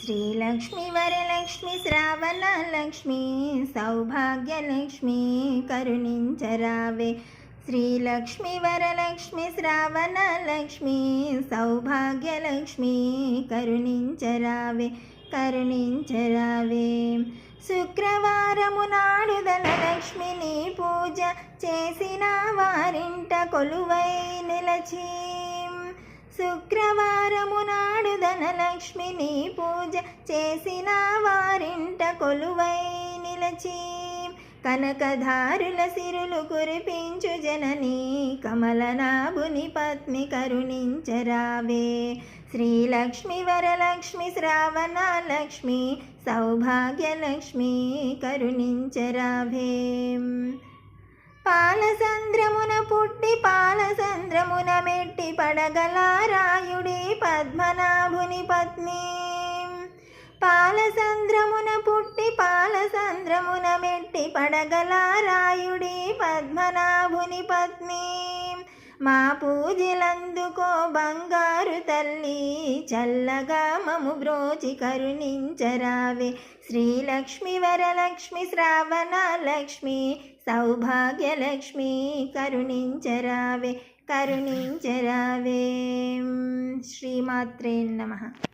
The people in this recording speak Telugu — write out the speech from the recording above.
శ్రీలక్ష్మి వరలక్ష్మి శ్రావణ లక్ష్మి సౌభాగ్యలక్ష్మి కరుణించరావే. శ్రీలక్ష్మి వరలక్ష్మి శ్రావణ లక్ష్మి సౌభాగ్యలక్ష్మి కరుణించరావే కరుణించరావే. శుక్రవారము నాడు ధనలక్ష్మిని పూజ చేసిన వారింట కొలువై నిలచి. శుక్రవారము నాడు ధనలక్ష్మిని పూజ చేసిన వారింట కొలువై నిలచి. కనకధారుల సిరులు కురిపించు జనని కమలనాభుని పత్ని కరుణించరావే. శ్రీలక్ష్మి వరలక్ష్మి శ్రావణ లక్ష్మి సౌభాగ్యలక్ష్మి కరుణించరావే. పాలసంద్రమున పుట్టి పాలసంద్రమున మెట్టి పడగలారాయుడి పద్మనాభుని పత్ని. పాలసంద్రమున పుట్టి పాలసంద్రమున మెట్టి పడగలారాయుడి పద్మనాభుని పత్ని. మా పూజలందుకో బంగారు తల్లి చల్లగా మము బ్రోచి కరుణించరావే. శ్రీలక్ష్మి వరలక్ష్మి శ్రావణ లక్ష్మి సౌభాగ్యలక్ష్మి కరుణించరావే కరుణించరావే. శ్రీమాత్రే నమః.